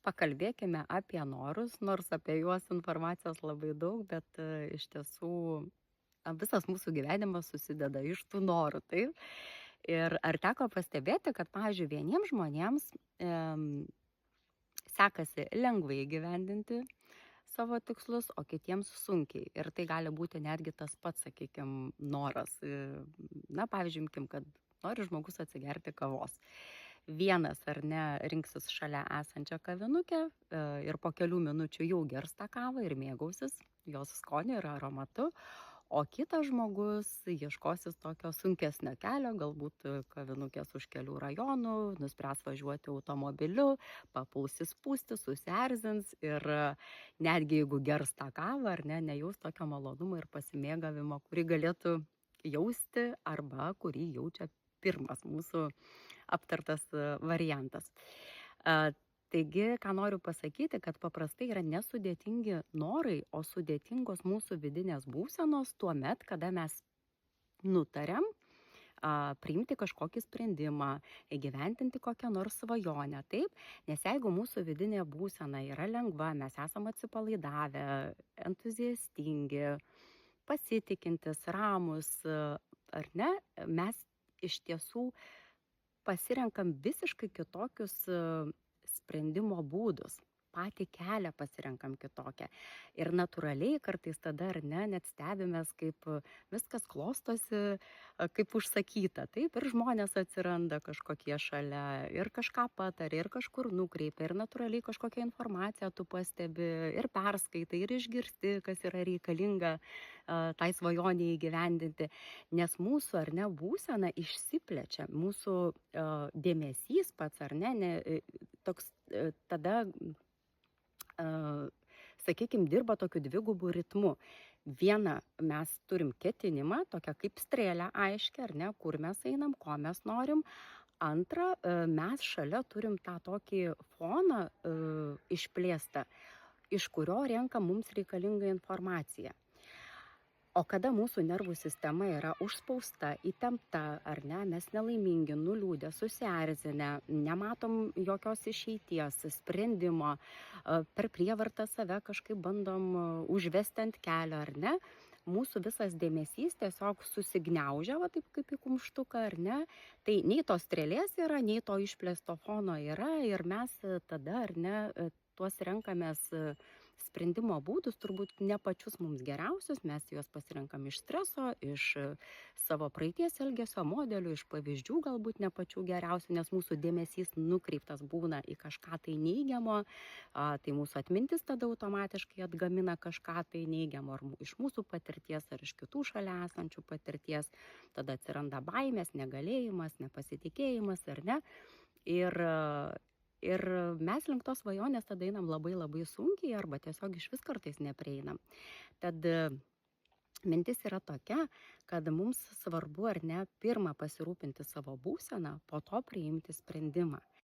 pakalbėkime apie norus, nors apie juos informacijos labai daug, bet iš tiesų visas mūsų gyvenimas susideda iš tų norų, taip? Ir ar teko pastebėti, kad, pavyzdžiui, vieniems žmonėms sekasi lengvai įgyvendinti savo tikslus, o kitiems sunkiai. Ir tai gali būti netgi tas pats, sakykime, noras. Na, pavyzdžiui, imkim, kad nori žmogus atsigerti kavos. Vienas ar ne rinksis šalia esančią kavinukę ir po kelių minučių jau gers tą kavą ir mėgausis jos skoniu ir aromatu, o kitas žmogus ieškosis tokio sunkesnio kelio, galbūt kavinukės už kelių rajonų, nuspręs važiuoti automobiliu, papuls įspūsti, susierzins ir netgi jeigu gers tą kavą ar ne, nejaus tokio malonumo ir pasimėgavimo, kurį galėtų jausti arba kurį jaučia pirmas mūsų aptartas variantas. Taigi, ką noriu pasakyti, kad paprastai yra nesudėtingi norai, o sudėtingos mūsų vidinės būsenos tuo met, kada mes nutariam priimti kažkokį sprendimą, įgyventinti kokią nors svajonę, taip? Nes jeigu mūsų vidinė būsena yra lengva, mes esam atsipalaidavę, entuziastingi, pasitikintis, ramus, ar ne, mes iš tiesų pasirenkam visiškai kitokius sprendimo būdus. Patį kelią pasirenkam kitokią. Ir natūraliai kartais tada ar ne, net stebimės, kaip viskas klostosi, kaip užsakyta. Taip, ir žmonės atsiranda kažkokie šalia, ir kažką patarė, ir kažkur nukreipia, ir natūraliai kažkokią informaciją tu pastebi, ir perskaitai, ir išgirsti, kas yra reikalinga tai svajonį įgyvendinti. Nes mūsų ar ne būsena išsiplečia, mūsų dėmesys pats ar ne toks tada sakykime, dirba tokiu dvigubu ritmu. Viena, mes turim ketinimą, tokią kaip strėlę aiškę, ar ne, kur mes einam, ko mes norim. Antra, mes šalia turim tą tokį foną išplėstą, iš kurio renka mums reikalingą informaciją. O kada mūsų nervų sistema yra užspausta, įtempta, ar ne, mes nelaimingi, nuliūdę, susierzinę, nematom jokios išeities, sprendimo, per prievartą save kažkaip bandom užvesti ant kelio, ar ne, mūsų visas dėmesys tiesiog susigniaužia, va taip kaip į kumštuką, ar ne, tai nei tos strėlės yra, nei to išplėsto fono yra ir mes tada, ar ne, tuos renkamės sprendimo būdus, turbūt ne pačius mums geriausius, mes juos pasirenkam iš streso, iš savo praeities elgesio modelių, iš pavyzdžių galbūt ne pačių geriausių, nes mūsų dėmesys nukreiptas būna į kažką tai neigiamo, tai mūsų atmintis tada automatiškai atgamina kažką tai neigiamo, ar iš mūsų patirties, ar iš kitų šalia esančių patirties, tada atsiranda baimės, negalėjimas, nepasitikėjimas, ar ne. Ir mes link tos svajonės tada einam labai labai sunkiai arba tiesiog išvis kartais neprieinam. Tad mintis yra tokia, kad mums svarbu ar ne pirmą pasirūpinti savo būseną, po to priimti sprendimą.